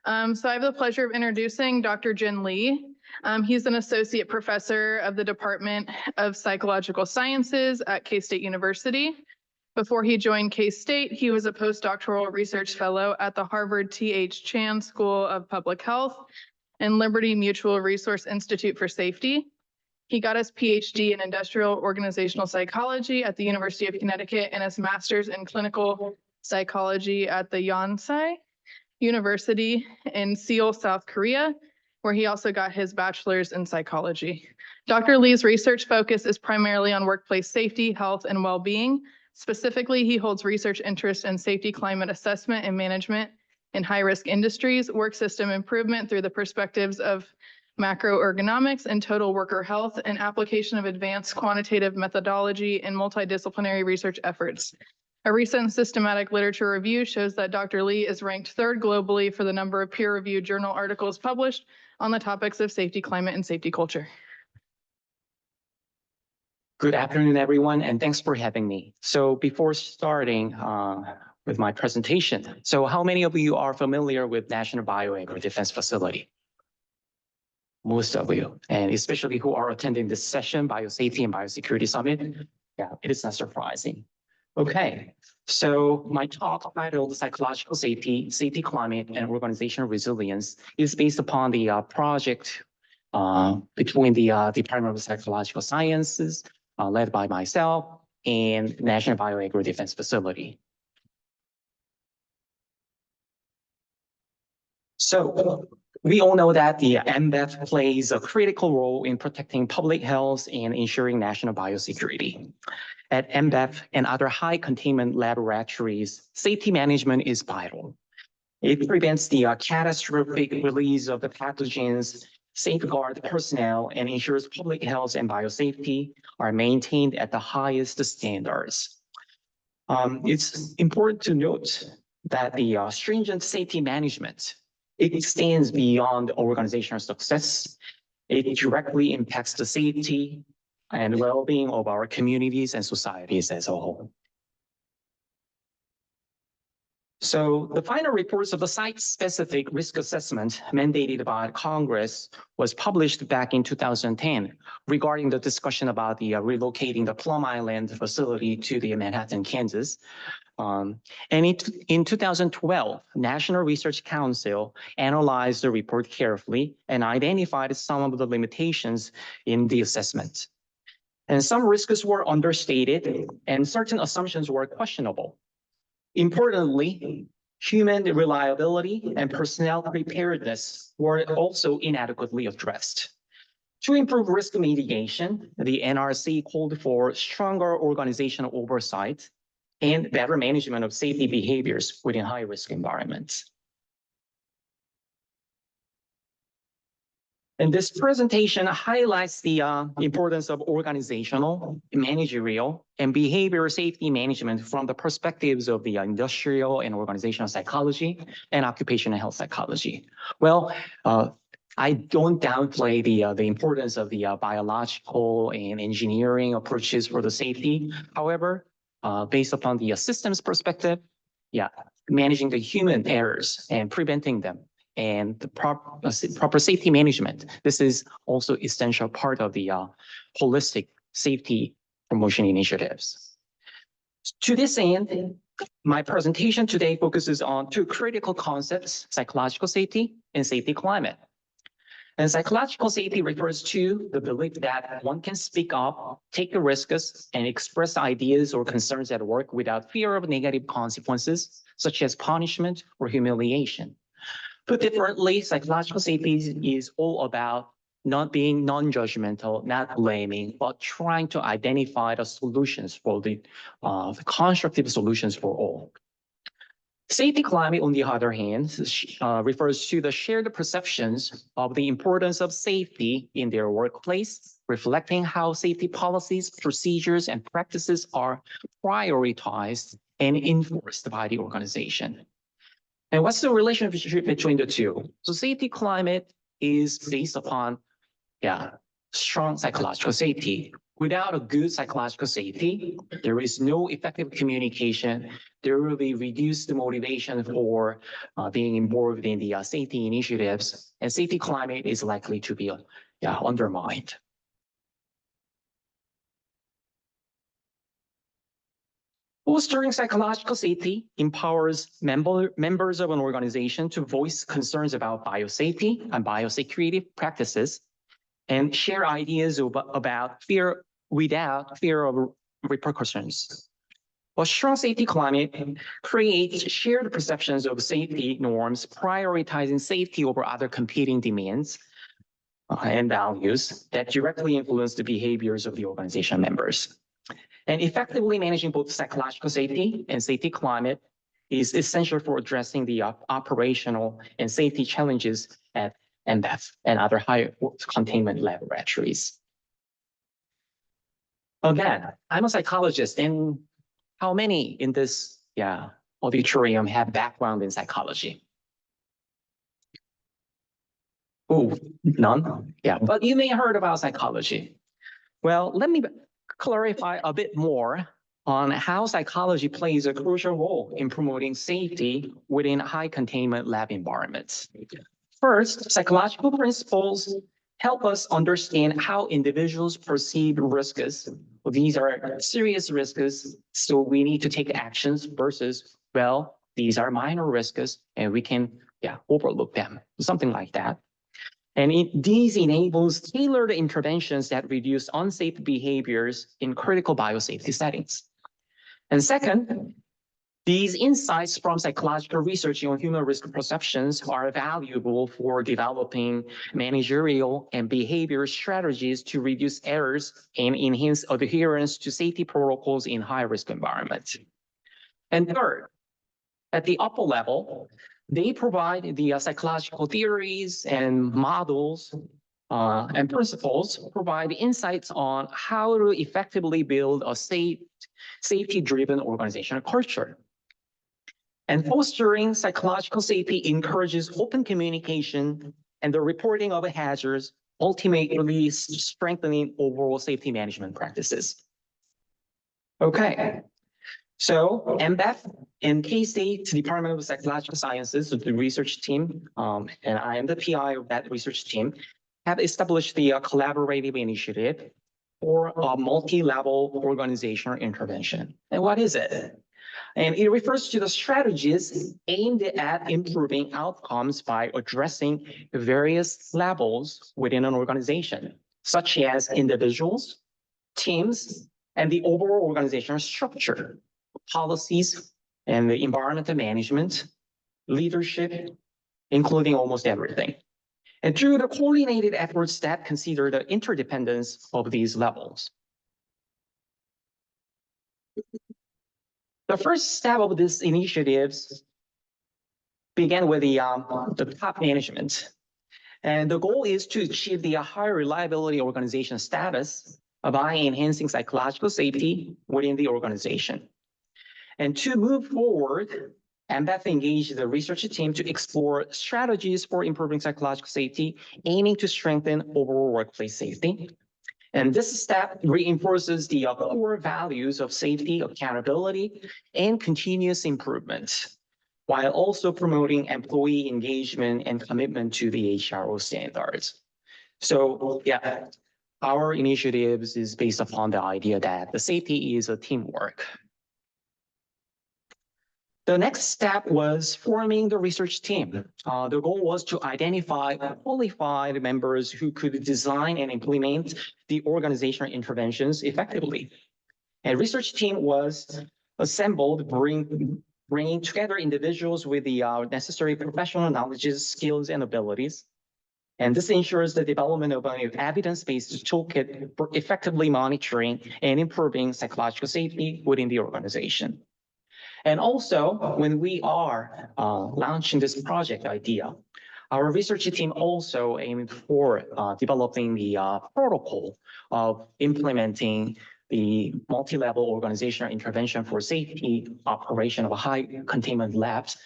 So I have the pleasure of introducing Dr. Jin Lee. He's an associate professor of the Department of Psychological Sciences at K-State University. Before he joined K-State, he was a postdoctoral research fellow at the Harvard T.H. Chan School of Public Health and Liberty Mutual Resource Institute for Safety. He got his PhD in industrial organizational psychology at the University of Connecticut and his master's in clinical psychology at the Yonsei University in Seoul, South Korea, where he also got his bachelor's in psychology. Dr. Lee's research focus is primarily on workplace safety, health, and well-being. Specifically, he holds research interest in safety climate assessment and management in high-risk industries, work system improvement through the perspectives of macroergonomics and total worker health, and application of advanced quantitative methodology in multidisciplinary research efforts. A recent systematic literature review shows that Dr. Lee is ranked third globally for the number of peer-reviewed journal articles published on the topics of safety climate and safety culture. Good afternoon, everyone, and thanks for having me. So before starting with my presentation, so how many of you are familiar with National Bioagro Defense Facility? Most of you, and especially who are attending this session, Biosafety and Biosecurity Summit. Yeah, it is not surprising. Okay, so my talk titled Psychological Safety, Safety Climate, and Organizational Resilience is based upon the project between the Department of Psychological Sciences, led by myself, and National Bioagro Defense Facility. So we all know that the NBEF plays a critical role in protecting public health and ensuring national biosecurity. At NBEF and other high containment laboratories, safety management is vital. It prevents the catastrophic release of the pathogens, safeguards personnel, and ensures public health and biosafety are maintained at the highest standards. It's important to note that the stringent safety management, it extends beyond organizational success. It directly impacts the safety and well-being of our communities and societies as a whole. So the final reports of the site-specific risk assessment mandated by Congress was published back in 2010 regarding the discussion about the relocating the Plum Island facility to the Manhattan, Kansas. And in 2012, National Research Council analyzed the report carefully and identified some of the limitations in the assessment. And some risks were understated and certain assumptions were questionable. Importantly, human reliability and personnel preparedness were also inadequately addressed. To improve risk mitigation, the NRC called for stronger organizational oversight and better management of safety behaviors within high-risk environments. And this presentation highlights the importance of organizational, managerial, and behavioral safety management from the perspectives of the industrial and organizational psychology and occupational health psychology. Well, I don't downplay the importance of the biological and engineering approaches for the safety. However, based upon the systems perspective, managing the human errors and preventing them, and the proper safety management. This is also essential part of the holistic safety promotion initiatives. To this end, my presentation today focuses on two critical concepts: psychological safety and safety climate. And psychological safety refers to the belief that one can speak up, take the risks, and express ideas or concerns at work without fear of negative consequences, such as punishment or humiliation. Put differently, psychological safety is all about not being non-judgmental, not blaming, but trying to identify the solutions for the constructive solutions for all. Safety climate, on the other hand, refers to the shared perceptions of the importance of safety in their workplace, reflecting how safety policies, procedures, and practices are prioritized and enforced by the organization. And what's the relationship between the two? So safety climate is based upon, strong psychological safety, Without a good psychological safety, there is no effective communication. There will be reduced motivation for being involved in the safety initiatives, and safety climate is likely to be undermined. Fostering psychological safety empowers members of an organization to voice concerns about biosafety and biosecurity practices and share ideas about fear without fear of repercussions. A strong safety climate creates shared perceptions of safety norms, prioritizing safety over other competing demands and values that directly influence the behaviors of the organization members. And effectively managing both psychological safety and safety climate is essential for addressing the operational and safety challenges at NBEF and other high containment laboratories. Again, I'm a psychologist, and how many in this auditorium have background in psychology? Oh, none? Yeah, but you may have heard about psychology. Well, let me clarify a bit more on how psychology plays a crucial role in promoting safety within high containment lab environments. First, psychological principles help us understand how individuals perceive risks. These are serious risks, so we need to take actions versus, well, these are minor risks and we can overlook them, something like that. And these enables tailored interventions that reduce unsafe behaviors in critical biosafety settings. And second, these insights from psychological research on human risk perceptions are valuable for developing managerial and behavior strategies to reduce errors and enhance adherence to safety protocols in high-risk environments. And third, at the upper level, they provide the psychological theories and models and principles, provide insights on how to effectively build a safety-driven organizational culture. And fostering psychological safety encourages open communication and the reporting of hazards, ultimately strengthening overall safety management practices. Okay, so NBEF and K-State Department of Psychological Sciences, the research team, and I am the PI of that research team, have established the collaborative initiative for a multi-level organizational intervention. And what is it? And it refers to the strategies aimed at improving outcomes by addressing various levels within an organization, such as individuals, teams, and the overall organizational structure, policies, and the environmental management, leadership, including almost everything. And through the coordinated efforts that consider the interdependence of these levels. The first step of these initiatives began with the top management. And the goal is to achieve the high reliability organization status by enhancing psychological safety within the organization. And to move forward, NBEF engaged the research team to explore strategies for improving psychological safety, aiming to strengthen overall workplace safety. And this step reinforces the core values of safety, accountability, and continuous improvement, while also promoting employee engagement and commitment to the HRO standards. So our initiatives is based upon the idea that the safety is a teamwork. The next step was forming the research team. The goal was to identify qualified members who could design and implement the organizational interventions effectively. A research team was assembled, bringing together individuals with the necessary professional knowledges, skills, and abilities. And this ensures the development of an evidence-based toolkit for effectively monitoring and improving psychological safety within the organization. And also, when we are launching this project idea, our research team also aimed for developing the protocol of implementing the multi-level organizational intervention for safety operation of high containment labs.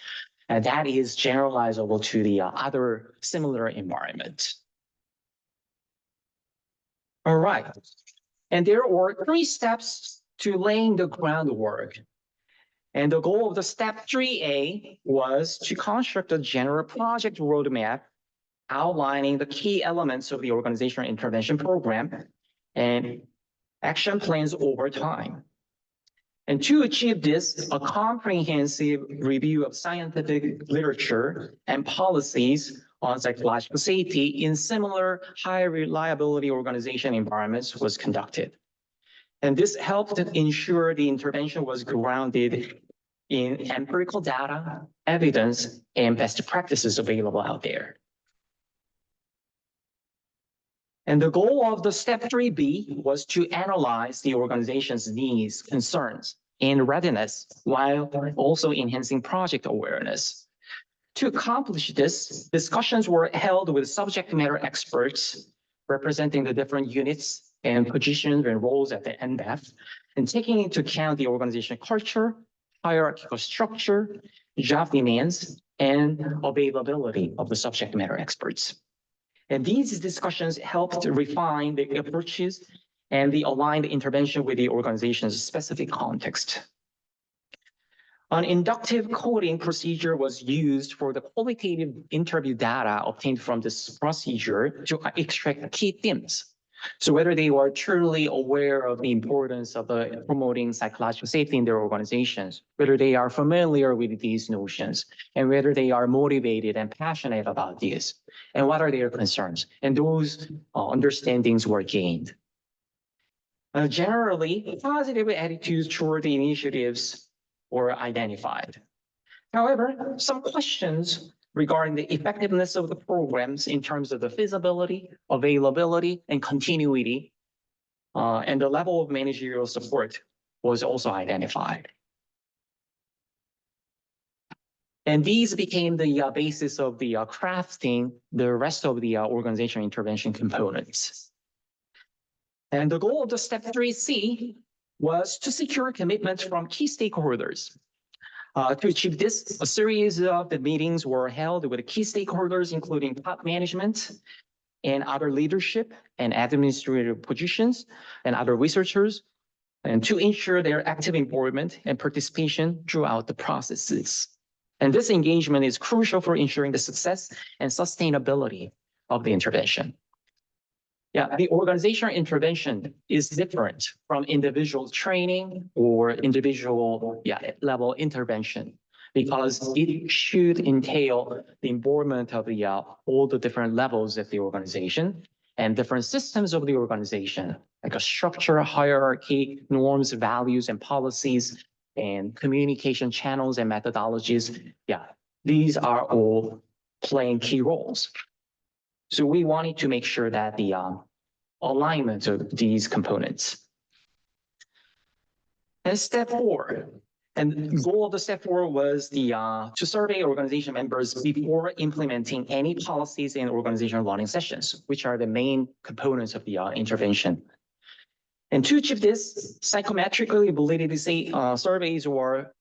And that is generalizable to the other similar environment. All right. And there were 3 steps to laying the groundwork. And the goal of the step 3A was to construct a general project roadmap outlining the key elements of the organizational intervention program and action plans over time. And to achieve this, a comprehensive review of scientific literature and policies on psychological safety in similar high reliability organization environments was conducted. And this helped ensure the intervention was grounded in empirical data, evidence, and best practices available out there. And the goal of the step 3B was to analyze the organization's needs, concerns, and readiness while also enhancing project awareness. To accomplish this, discussions were held with subject matter experts representing the different units and positions and roles at the NBEF, and taking into account the organizational culture, hierarchical structure, job demands, and availability of the subject matter experts. And these discussions helped refine the approaches and the aligned intervention with the organization's specific context. An inductive coding procedure was used for the qualitative interview data obtained from this procedure to extract key themes. So whether they were truly aware of the importance of promoting psychological safety in their organizations, whether they are familiar with these notions, and whether they are motivated and passionate about this, and what are their concerns. And those understandings were gained. Generally, positive attitudes toward the initiatives were identified. However, some questions regarding the effectiveness of the programs in terms of the feasibility, availability, and continuity, and the level of managerial support was also identified. And these became the basis of the crafting the rest of the organizational intervention components. And the goal of the step 3C was to secure commitment from key stakeholders. To achieve this, a series of the meetings were held with key stakeholders, including top management and other leadership and administrative positions and other researchers, and to ensure their active involvement and participation throughout the processes. And this engagement is crucial for ensuring the success and sustainability of the intervention. Yeah, the organizational intervention is different from individual training or individual level intervention, because it should entail the involvement of the all the different levels of the organization and different systems of the organization, like a structure, hierarchy, norms, values, and policies, and communication channels and methodologies. Yeah, these are all playing key roles. So we wanted to make sure that the alignment of these components. And step 4, and the goal of the step 4 was the to survey organization members before implementing any policies in organizational learning sessions, which are the main components of the intervention. And to achieve this, psychometrically validity surveys were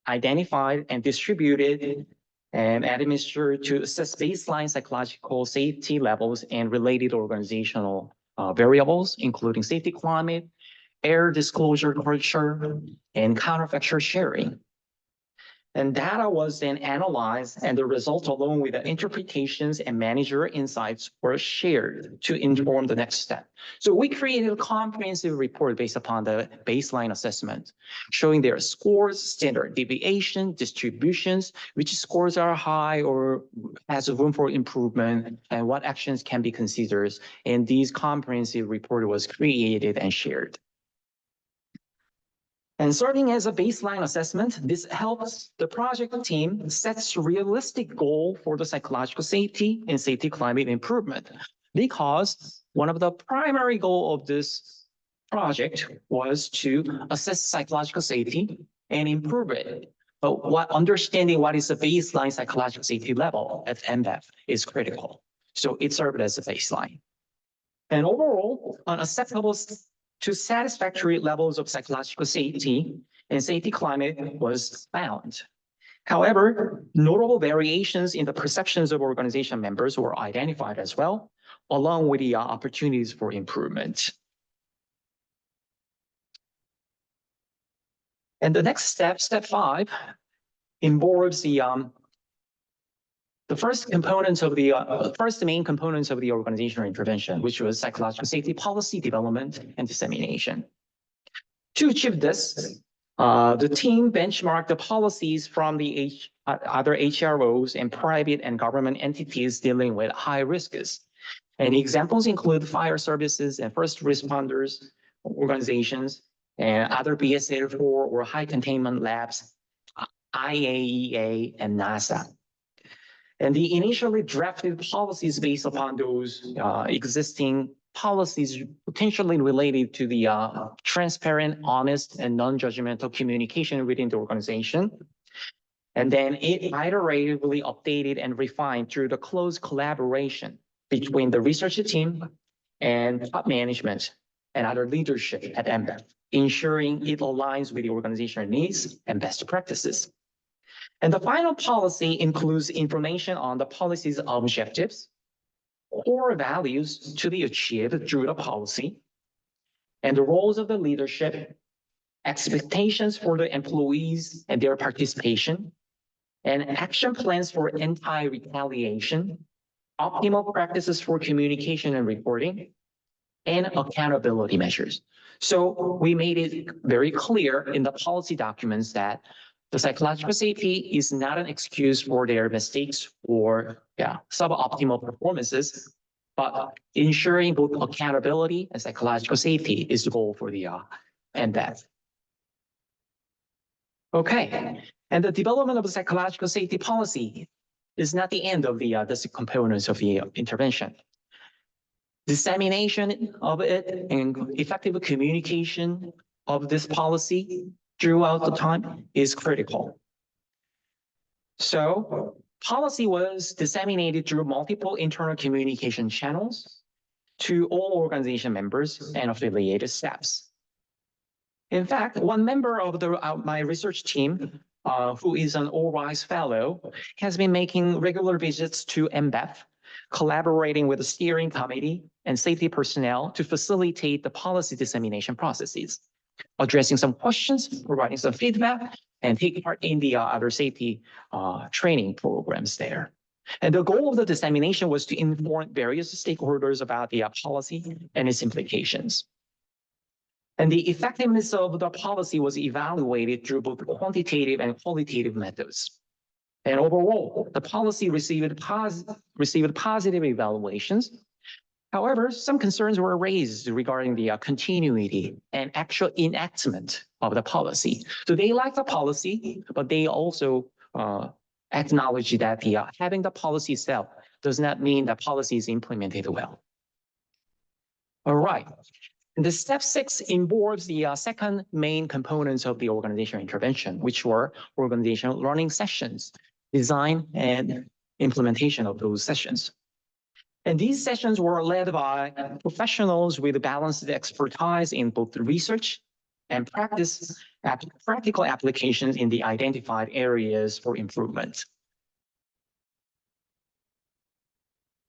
identified and distributed and administered to assess baseline psychological safety levels and related organizational variables, including safety climate, error disclosure culture, and counterfactual sharing. And data was then analyzed, and the results, along with the interpretations and managerial insights, were shared to inform the next step. So we created a comprehensive report based upon the baseline assessment, showing their scores, standard deviation, distributions, which scores are high or has room for improvement, and what actions can be considered. And these comprehensive report was created and shared. And serving as a baseline assessment, this helps the project team set a realistic goal for the psychological safety and safety climate improvement, because one of the primary goals of this project was to assess psychological safety and improve it. But understanding what is the baseline psychological safety level at NBEF is critical. So it served as a baseline. And overall, an acceptable to satisfactory levels of psychological safety and safety climate was found. However, notable variations in the perceptions of organization members were identified as well, along with the opportunities for improvement. And the next step, step 5, involves the first components of the first main components of the organizational intervention, which was psychological safety policy development and dissemination. To achieve this, the team benchmarked the policies from the other HROs and private and government entities dealing with high risks. And examples include fire services and first responders organizations and other BSA-4 or high containment labs, IAEA, and NASA. And the initially drafted policies based upon those existing policies potentially related to the transparent, honest, and non-judgmental communication within the organization. And then it iteratively updated and refined through the close collaboration between the research team and top management and other leadership at NBEF, ensuring it aligns with the organizational needs and best practices. And the final policy includes information on the policy's objectives, core values to be achieved through the policy, and the roles of the leadership, expectations for the employees and their participation, and action plans for anti-retaliation, optimal practices for communication and reporting, and accountability measures. So we made it very clear in the policy documents that the psychological safety is not an excuse for their mistakes or suboptimal performances, but ensuring both accountability and psychological safety is the goal for the NBEF. Okay, and the development of the psychological safety policy is not the end of the components of the intervention. Dissemination of it and effective communication of this policy throughout the time is critical. So policy was disseminated through multiple internal communication channels to all organization members and affiliated staffs. In fact, one member of my research team, who is an All-Rise Fellow, has been making regular visits to NBEF, collaborating with the steering committee and safety personnel to facilitate the policy dissemination processes, addressing some questions, providing some feedback, and taking part in the other safety training programs there. And the goal of the dissemination was to inform various stakeholders about the policy and its implications. And the effectiveness of the policy was evaluated through both quantitative and qualitative methods. And overall, the policy received positive evaluations. However, some concerns were raised regarding the continuity and actual enactment of the policy. So they like the policy, but they also acknowledge that having the policy itself does not mean that policy is implemented well. All right. And the step 6 involves the second main components of the organizational intervention, which were organizational learning sessions, design and implementation of those sessions. And these sessions were led by professionals with balanced expertise in both research and practical applications in the identified areas for improvement.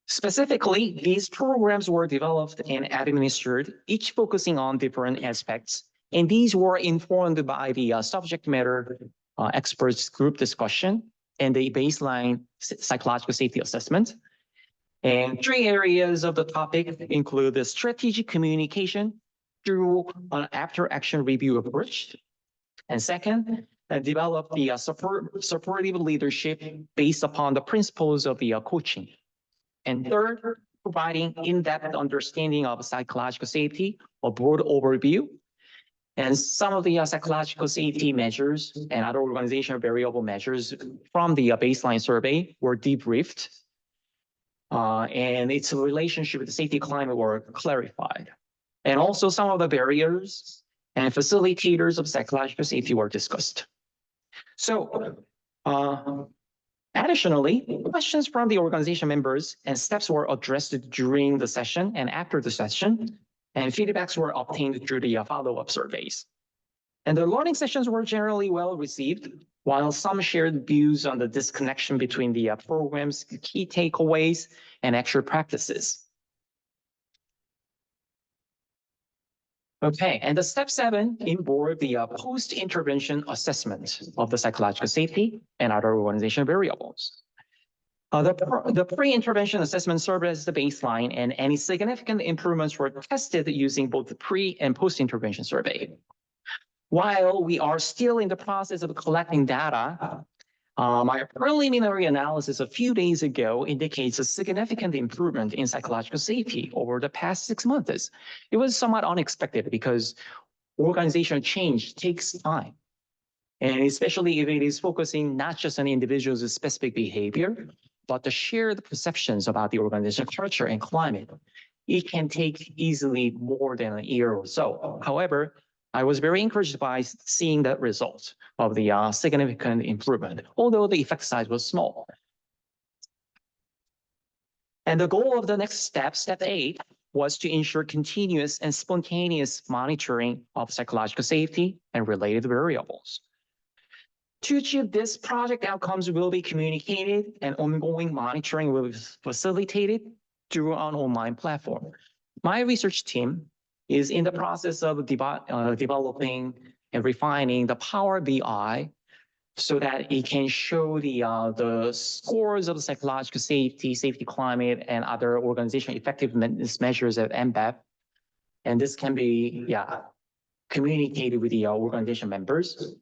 Specifically, these programs were developed and administered, each focusing on different aspects, and these were informed by the subject matter experts group discussion and the baseline psychological safety assessment. And 3 areas of the topic include the strategic communication through an after-action review approach. And second, develop the supportive leadership based upon the principles of the coaching. And third, providing in-depth understanding of psychological safety, a broad overview. And some of the psychological safety measures and other organizational variable measures from the baseline survey were debriefed. And its relationship with the safety climate were clarified. And also some of the barriers and facilitators of psychological safety were discussed. So additionally, questions from the organization members and steps were addressed during the session and after the session, and feedbacks were obtained through the follow-up surveys. And the learning sessions were generally well received, while some shared views on the disconnection between the program's key takeaways and actual practices. Okay, and the step 7 involved the post-intervention assessment of the psychological safety and other organizational variables. The pre-intervention assessment served as the baseline, and any significant improvements were tested using both the pre and post-intervention survey. While we are still in the process of collecting data, my preliminary analysis a few days ago indicates a significant improvement in psychological safety over the past 6 months. It was somewhat unexpected because organizational change takes time. And especially if it is focusing not just on individuals' specific behavior, but the shared perceptions about the organizational culture and climate. It can take easily more than a year or so. However, I was very encouraged by seeing the result of the significant improvement, although the effect size was small. And the goal of the next step, step 8, was to ensure continuous and spontaneous monitoring of psychological safety and related variables. To achieve this, project outcomes will be communicated and ongoing monitoring will be facilitated through an online platform. My research team is in the process of developing and refining the Power BI so that it can show the scores of psychological safety, safety climate, and other organizational effectiveness measures at NBEP. And this can be communicated with the organization members.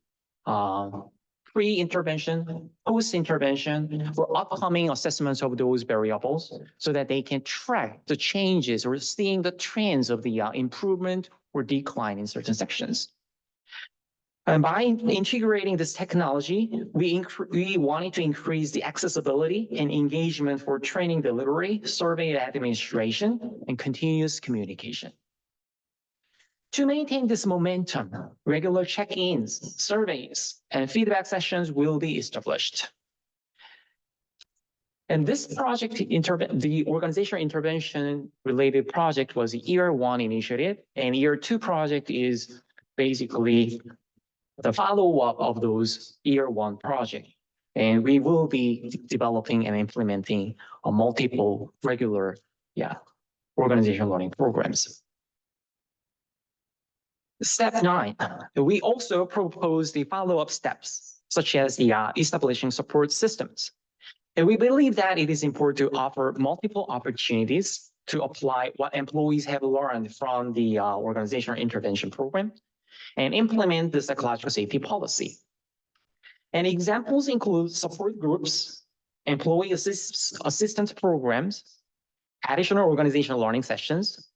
Pre-intervention, post-intervention for upcoming assessments of those variables so that they can track the changes or seeing the trends of the improvement or decline in certain sections. And by integrating this technology, we wanted to increase the accessibility and engagement for training delivery, survey administration, and continuous communication. To maintain this momentum, regular check-ins, surveys, and feedback sessions will be established. And this project, the organizational intervention related project was a year 1 initiative, and year 2 project is basically the follow-up of those year 1 project. And we will be developing and implementing a multiple regular organizational learning programs. Step 9, we also propose the follow-up steps, such as the establishing support systems. And we believe that it is important to offer multiple opportunities to apply what employees have learned from the organizational intervention program and implement the psychological safety policy. And examples include support groups, employee assistance programs, additional organizational learning sessions,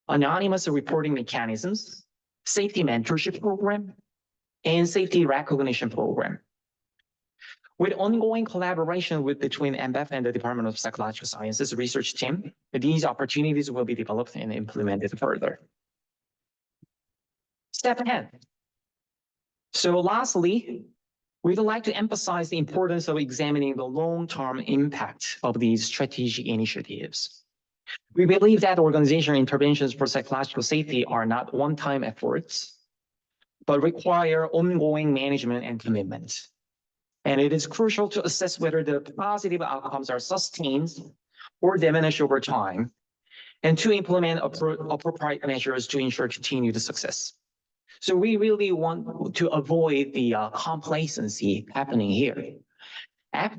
anonymous reporting mechanisms, safety mentorship program, and safety recognition program. With ongoing collaboration between NBEP and the Department of Psychological Sciences research team, these opportunities will be developed and implemented further. Step 10. So lastly, we'd like to emphasize the importance of examining the long-term impact of these strategic initiatives. We believe that organizational interventions for psychological safety are not one-time efforts, but require ongoing management and commitment. And it is crucial to assess whether the positive outcomes are sustained or diminish over time, and to implement appropriate measures to ensure continued success. So we really want to avoid the complacency happening here.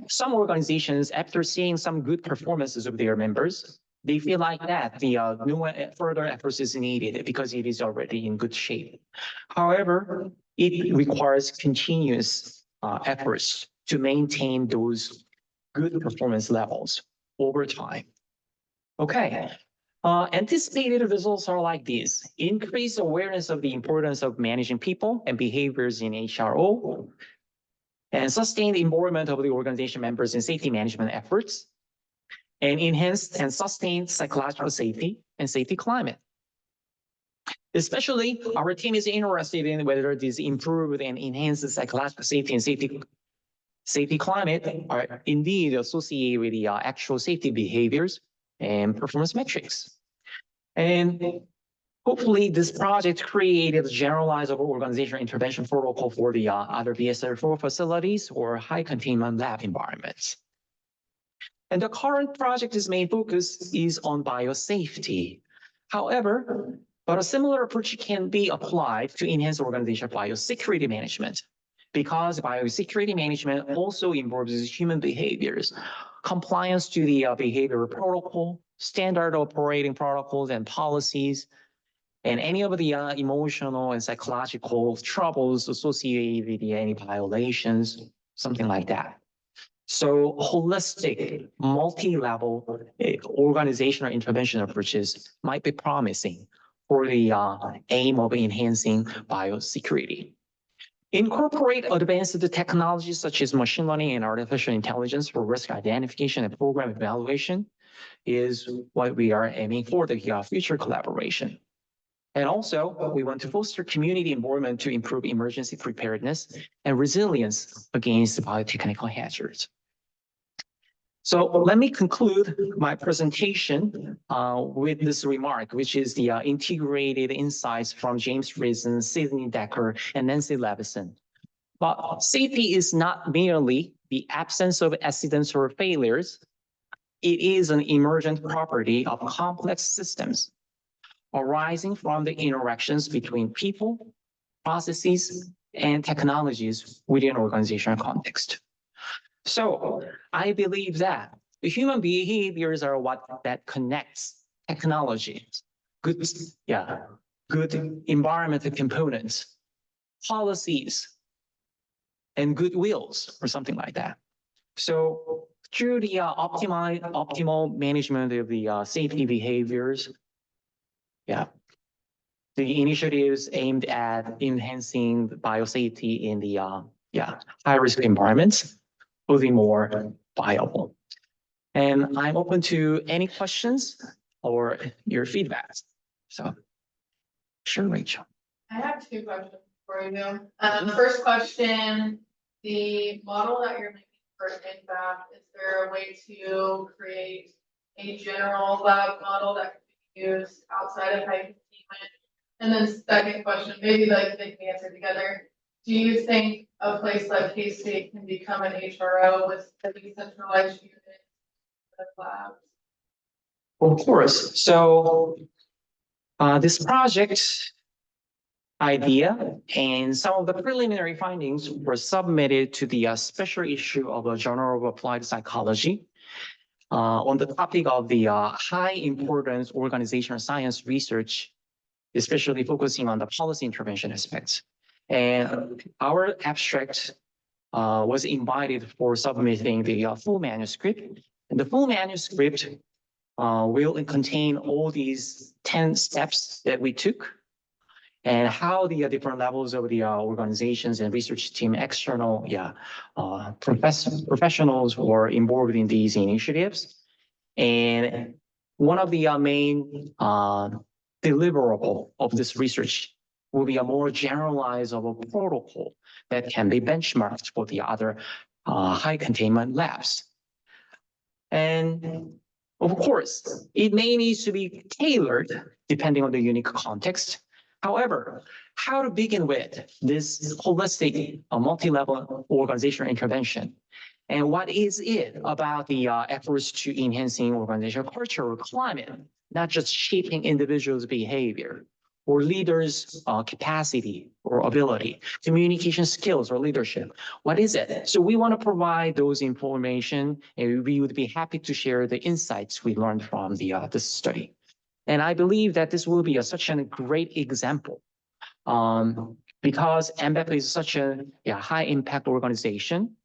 Some organizations, after seeing some good performances of their members, they feel like that no further efforts is needed because it is already in good shape. However, it requires continuous efforts to maintain those good performance levels over time. Okay, anticipated results are like these: increased awareness of the importance of managing people and behaviors in HRO, and sustained involvement of the organization members in safety management efforts, and enhanced and sustained psychological safety and safety climate. Especially, our team is interested in whether these improved and enhanced psychological safety and safety climate are indeed associated with the actual safety behaviors and performance metrics. And hopefully this project created a generalized organizational intervention protocol for the other BSR4 facilities or high containment lab environments. And the current project's main focus is on biosafety. However, But a similar approach can be applied to enhance organizational biosecurity management, because biosecurity management also involves human behaviors, compliance to the behavioral protocol, standard operating protocols and policies, and any of the emotional and psychological troubles associated with any violations, something like that. So holistic, multi-level organizational intervention approaches might be promising for the aim of enhancing biosecurity. Incorporate advanced technologies such as machine learning and artificial intelligence for risk identification and program evaluation is what we are aiming for the future collaboration. And also, we want to foster community involvement to improve emergency preparedness and resilience against biotechnical hazards. So let me conclude my presentation with this remark, which is the integrated insights from James Risen, Sidney Dekker, and Nancy Levison. But safety is not merely the absence of accidents or failures. It is an emergent property of complex systems arising from the interactions between people, processes, and technologies within organizational context. So I believe that the human behaviors are what that connects technologies, good environmental components, policies, and goodwills, or something like that. So through the optimal management of the safety behaviors, the initiatives aimed at enhancing biosafety in the high-risk environments will be more viable. And I'm open to any questions or your feedback. So, sure, Rachel. I have two questions for you. First question, the model that you're making for INVAP, is there a way to create a general lab model that can be used outside of high containment? And then second question, maybe like they can answer together. Do you think a place like K-State can become an HRO with a decentralized unit of labs? Of course. So this project idea and some of the preliminary findings were submitted to the special issue of the Journal of Applied Psychology on the topic of the high importance organizational science research, especially focusing on the policy intervention aspects. And our abstract was invited for submitting the full manuscript. And the full manuscript will contain all these 10 steps that we took and how the different levels of the organizations and research team, external professionals were involved in these initiatives. And one of the main deliverable of this research will be a more generalized of a protocol that can be benchmarked for the other high containment labs. And of course, it may need to be tailored depending on the unique context. However, how to begin with this holistic multi-level organizational intervention? And what is it about the efforts to enhancing organizational culture or climate, not just shaping individuals' behavior or leaders' capacity or ability, communication skills or leadership? What is it? So we want to provide those information, and we would be happy to share the insights we learned from this study. And I believe that this will be such a great example because NBEP is such a high impact organization.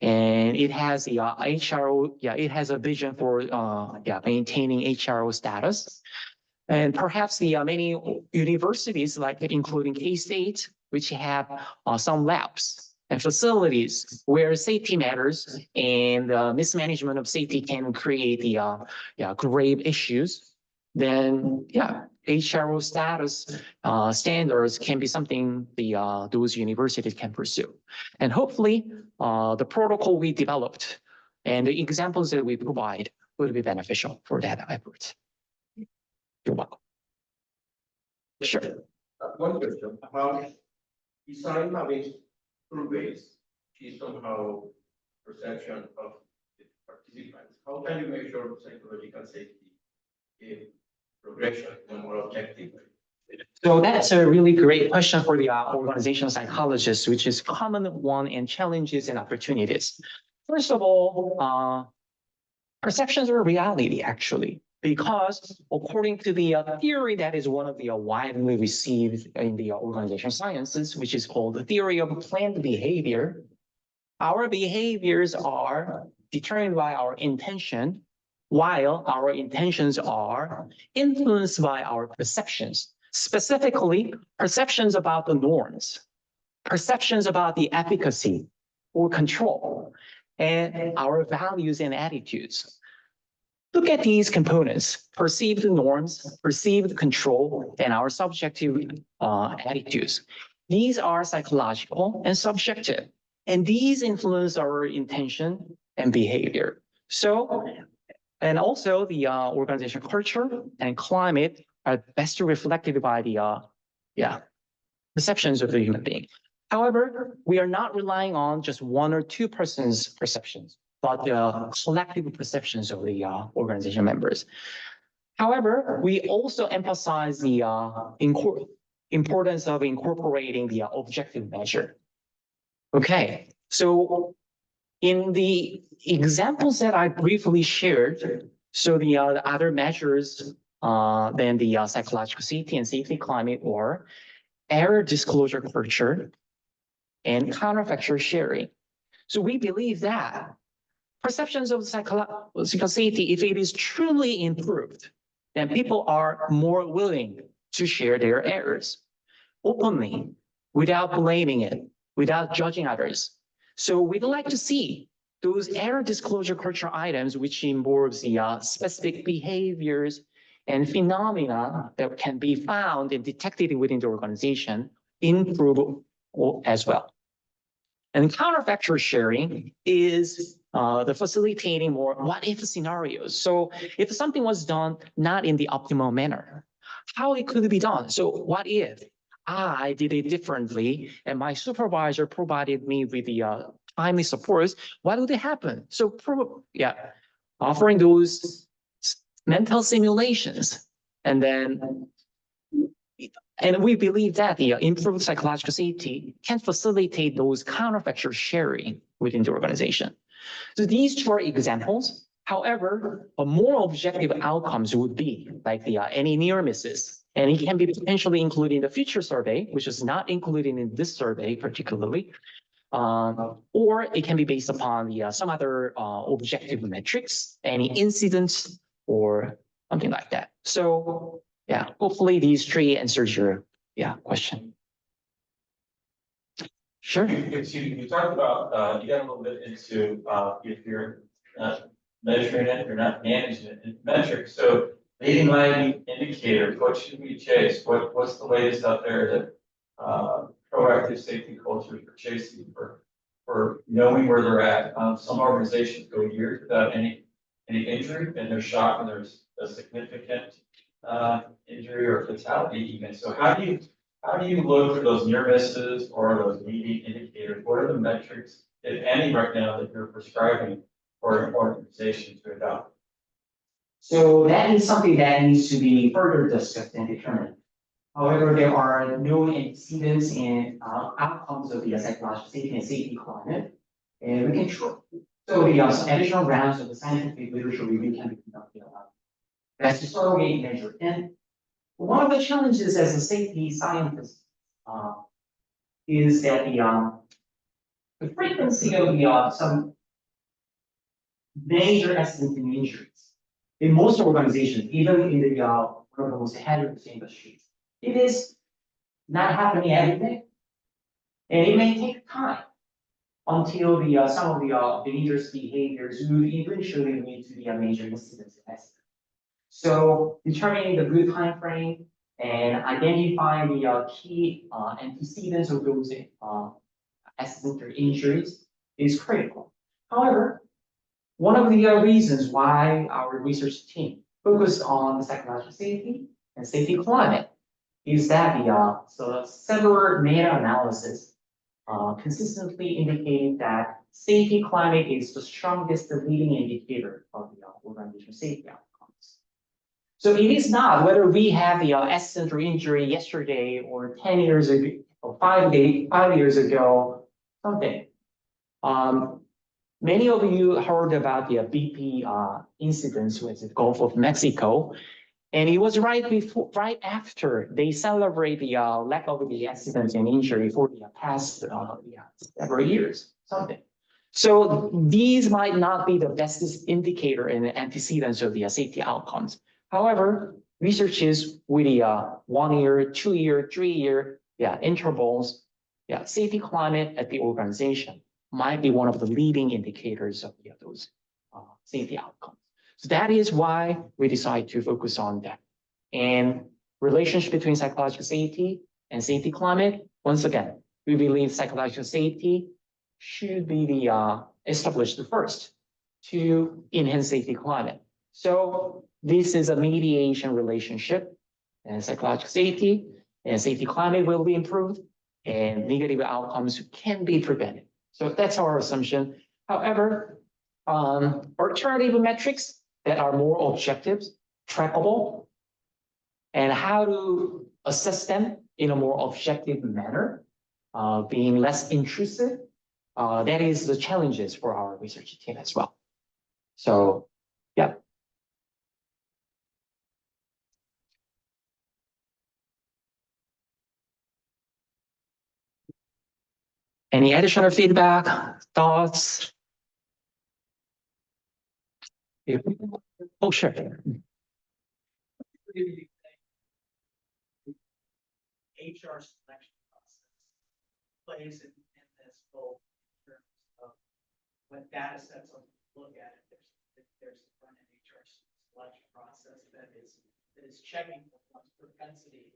And it has the HRO, it has a vision for maintaining HRO status. And perhaps the many universities, like including K-State, which have some labs and facilities where safety matters and mismanagement of safety can create the grave issues, then HRO status standards can be something those universities can pursue. And hopefully the protocol we developed and the examples that we provide will be beneficial for that effort. You're welcome. Sure. One question about design having surveys is somehow perception of the participants. How can you measure psychological safety in progression in a more objective way? So that's a really great question for the organizational psychologist, which is common one in challenges and opportunities. First of all, perceptions are reality, actually, because according to the theory that is one of the widely received in the organizational sciences, which is called the theory of planned behavior, our behaviors are determined by our intention, while our intentions are influenced by our perceptions, specifically perceptions about the norms, perceptions about the efficacy or control, and our values and attitudes. Look at these components: perceived norms, perceived control, and our subjective attitudes. These are psychological and subjective, and these influence our intention and behavior. So, and also the organization culture and climate are best reflected by the perceptions of the human being. However, we are not relying on just one or two persons' perceptions, but the collective perceptions of the organization members. However, we also emphasize the importance of incorporating the objective measure. Okay, so in the examples that I briefly shared, so the other measures than the psychological safety and safety climate or error disclosure culture and counterfactual sharing. So we believe that perceptions of psychological safety, if it is truly improved, then people are more willing to share their errors openly, without blaming it, without judging others. So we'd like to see those error disclosure culture items, which involves the specific behaviors and phenomena that can be found and detected within the organization, improve as well. And counterfactual sharing is the facilitating more what-if scenarios. So if something was done not in the optimal manner, how it could be done? So what if I did it differently and my supervisor provided me with the timely supports? What would happen? So offering those mental simulations, and we believe that the improved psychological safety can facilitate those counterfactual sharing within the organization. So these two are examples. However, a more objective outcomes would be like the any near misses, and it can be potentially included in the future survey, which is not included in this survey particularly, or it can be based upon the some other objective metrics, any incidents or something like that. So yeah, hopefully these three answers your question. Sure. You talked about, you got a little bit into if you're not measuring it, you're not managing it in metrics. So leading by indicators, what should we chase? What's the latest out there that proactive safety cultures are chasing for knowing where they're at? Some organizations go years without any injury, and they're shocked when there's a significant injury or fatality even. So how do you look for those near misses or those leading indicators? What are the metrics, if any, right now that you're prescribing for an organization to adopt? So that is something that needs to be further discussed and determined. However, there are no incidents and outcomes of the psychological safety and safety climate, and we can show. So the additional rounds of the scientific literature review can be conducted. That's the surrogate measure. And one of the challenges as a safety scientist is that the frequency of some major accidents and injuries in most organizations, even in the one of the most hazardous industries, it is not happening every day, and it may take time until some of the dangerous behaviors will eventually lead to the major incidents and accidents. So determining the good time frame and identifying the key antecedents of those accidents or injuries is critical. However, one of the reasons why our research team focused on the psychological safety and safety climate is that several meta-analysis consistently indicating that safety climate is the strongest leading indicator of the organizational safety outcomes. So it is not whether we have the accident or injury yesterday or 10 years ago or 5 years ago, something. Many of you heard about the BP incidents with the Gulf of Mexico. And it was right after they celebrate the lack of the accidents and injury for the past several years, something. So these might not be the best indicator and antecedents of the safety outcomes. However, researches with the 1 year, 2 year, 3 year intervals, safety climate at the organization might be one of the leading indicators of those safety outcomes. So that is why we decide to focus on that. And relationship between psychological safety and safety climate, once again, we believe psychological safety should be the established first to enhance safety climate. So this is a mediation relationship, and psychological safety and safety climate will be improved and negative outcomes can be prevented. So that's our assumption. However, alternative metrics that are more objective, trackable, and how to assess them in a more objective manner, being less intrusive, that is the challenges for our research team as well. So, yeah. Any additional feedback, thoughts? Oh, sure. HR selection process plays in this role in terms of what data sets are look at it. There's the front end HR selection process that is checking for one's propensity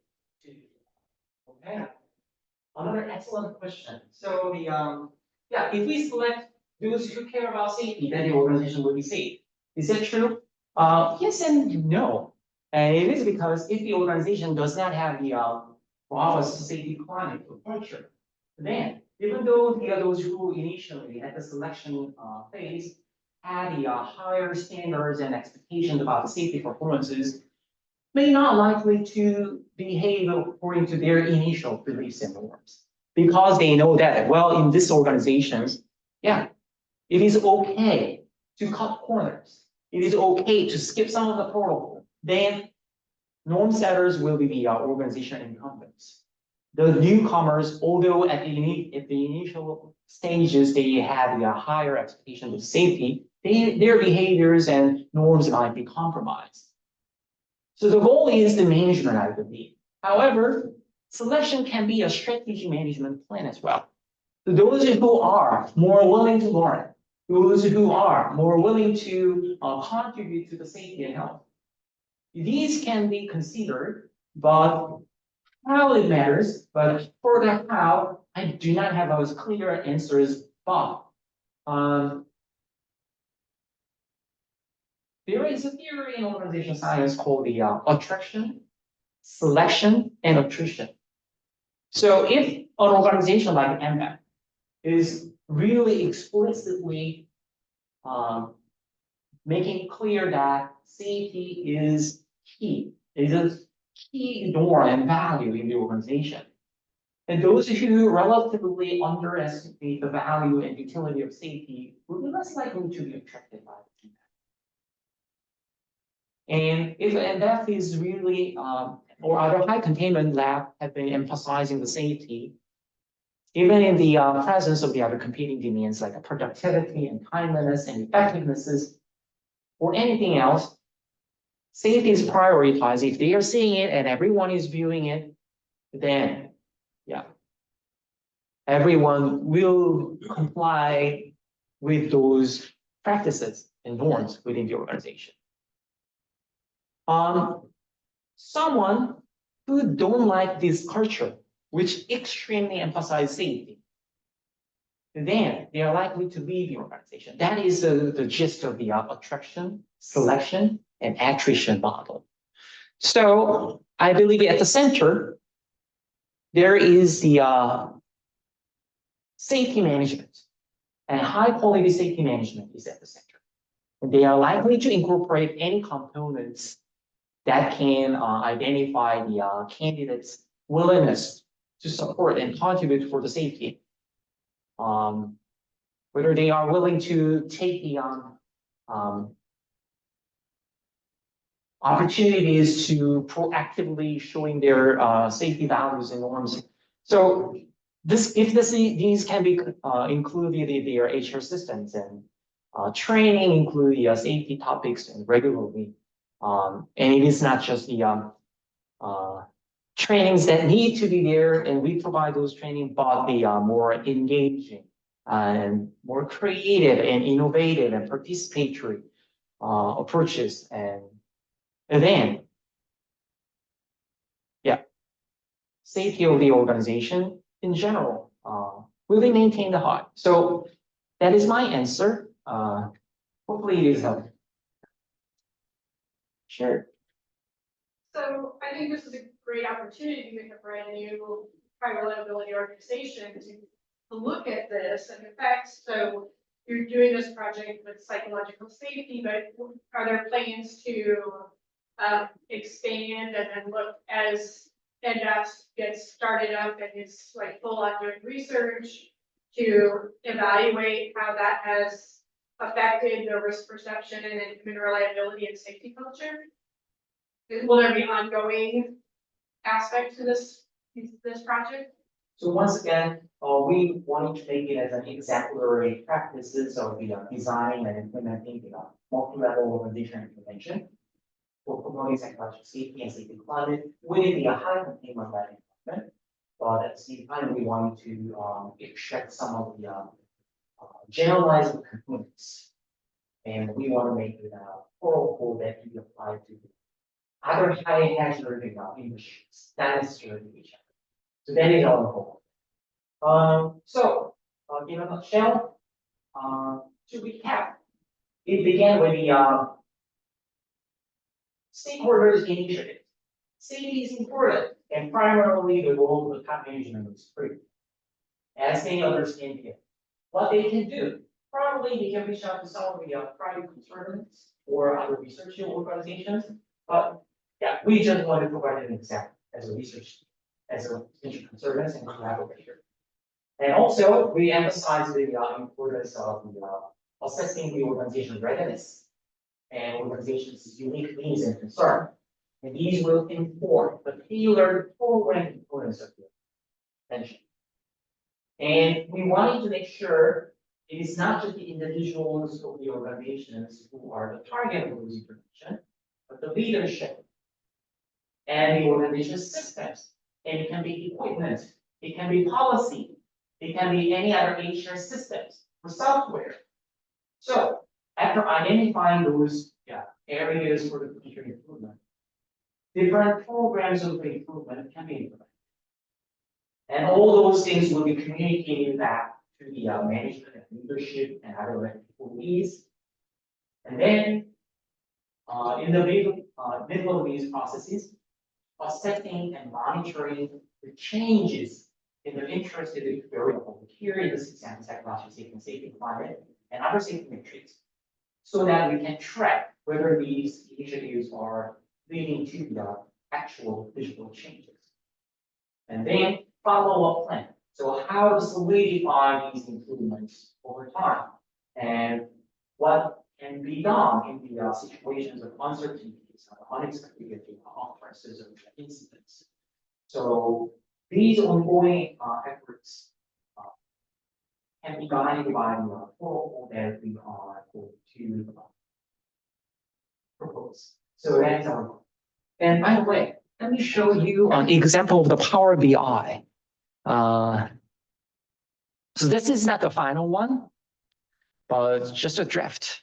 to. Okay. Another excellent question. So if we select those who care about safety, then the organization will be safe. Is that true? Yes and no. And it is because if the organization does not have the robust safety climate or culture, then even though those who initially at the selection phase had the higher standards and expectations about the safety performances, may not likely to behave according to their initial beliefs and norms, because they know that, well, in this organizations, it is okay to cut corners. It is okay to skip some of the protocol. Then norm setters will be the organization incumbents. The newcomers, although at the initial stages, they have the higher expectations of safety, their behaviors and norms might be compromised. So the goal is the management, I believe. However, selection can be a strategic management plan as well. So those who are more willing to learn, those who are more willing to contribute to the safety and health, these can be considered, but how it matters, but for the how, I do not have those clear answers, but there is a theory in organizational science called the attraction, selection, and attrition. So if an organization like MBAC is really explicitly making clear that safety is key, is a key norm and value in the organization, and those who relatively underestimate the value and utility of safety will be less likely to be attracted by the team. And that is really, or other high containment lab have been emphasizing the safety, even in the presence of the other competing demands like productivity and timeliness and effectiveness, or anything else. Safety is prioritized. If they are seeing it and everyone is viewing it, then everyone will comply with those practices and norms within the organization. Someone who don't like this culture, which extremely emphasizes safety, then they are likely to leave the organization. That is the gist of the attraction, selection, and attrition model. So I believe at the center, there is the safety management, and high quality safety management is at the center. And they are likely to incorporate any components that can identify the candidates' willingness to support and contribute for the safety. Whether they are willing to take the opportunities to proactively showing their safety values and norms. So these can be included in their HR systems and training include the safety topics and regularly. And it is not just the trainings that need to be there, and we provide those training, but the more engaging and more creative and innovative and participatory approaches and then, yeah, safety of the organization in general really maintain the heart. So that is my answer. Hopefully it is helpful. Sure. So I think this is a great opportunity with a brand new high reliability organization to look at this. And in fact, so you're doing this project with psychological safety, but are there plans to expand and then look as NDAS gets started up and is like full on doing research to evaluate how that has affected the risk perception and human reliability and safety culture? Will there be ongoing aspect to this project? So once again, we wanted to make it as an exemplary practices of the design and implementing the multi-level organization implementation for promoting psychological safety and safety climate within the high containment environment. But at the same time, we wanted to extract some of the generalized components, and we want to make it a protocol that can be applied to other high hazard industries, not necessarily each other. So that is our goal. So in a nutshell, to recap, it began with the stakeholders initiative. Safety is important, and primarily the role of the top management is free. As they understand it, what they can do, probably they can reach out to some of the private concerns or other research organizations, but yeah, we just want to provide an example as a research, as a potential consultant and collaborator. And also, we emphasize the importance of assessing the organization's readiness and organization's unique needs and concerns. And these will inform the tailored program components of the intervention. And we wanted to make sure it is not just the individuals of the organizations who are the target of those intervention, but the leadership and the organization systems. And it can be equipment, it can be policy, it can be any other HR systems or software. So after identifying those areas for the future improvement, different programs of improvement can be implemented. And all those things will be communicated back to the management and leadership and other employees. And then in the middle of these processes, assessing and monitoring the changes in the interested variable. Here in this example, psychological safety and safety climate and other safety metrics, so that we can track whether these initiatives are leading to the actual digital changes. And then follow-up plan. So how to solidify these improvements over time and what can be done in the situations of uncertainties, unexpected occurrences of incidents. So these ongoing efforts can be guided by the protocol that we are going to propose. So that's our goal. And by the way, let me show you an example of the Power BI. So this is not the final one, but just a draft.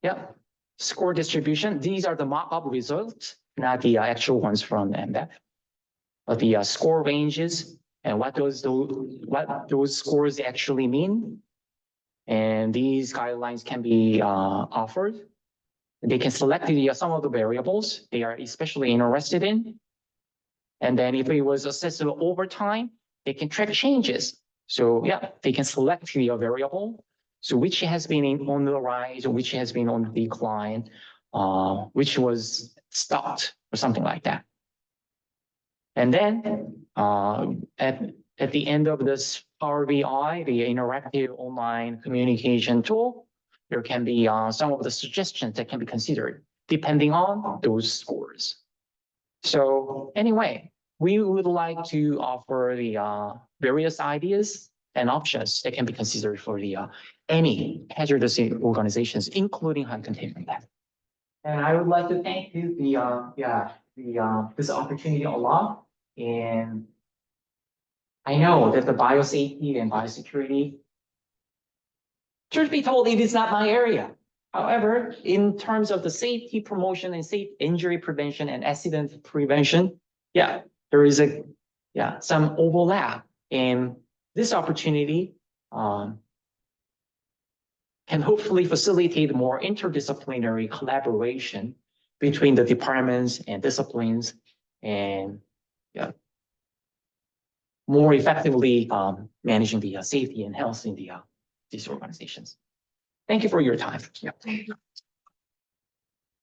Yep, score distribution. These are the mock-up results, not the actual ones from MDEF. But the score ranges and what those scores actually mean. And these guidelines can be offered. They can select some of the variables they are especially interested in. And then if it was accessible over time, they can track changes. So yeah, they can select the variable. So which has been on the rise, which has been on the decline, which was stopped or something like that. And then at the end of this Power BI, the interactive online communication tool, there can be some of the suggestions that can be considered depending on those scores. So anyway, we would like to offer the various ideas and options that can be considered for the any hazardous organizations, including high containment lab. And I would like to thank you this opportunity a lot. And I know that the biosafety and biosecurity, truth be told, it is not my area. However, in terms of the safety promotion and safe injury prevention and accident prevention, yeah, there is some overlap. And this opportunity can hopefully facilitate more interdisciplinary collaboration between the departments and disciplines, and more effectively managing the safety and health in these organizations. Thank you for your time. Yeah.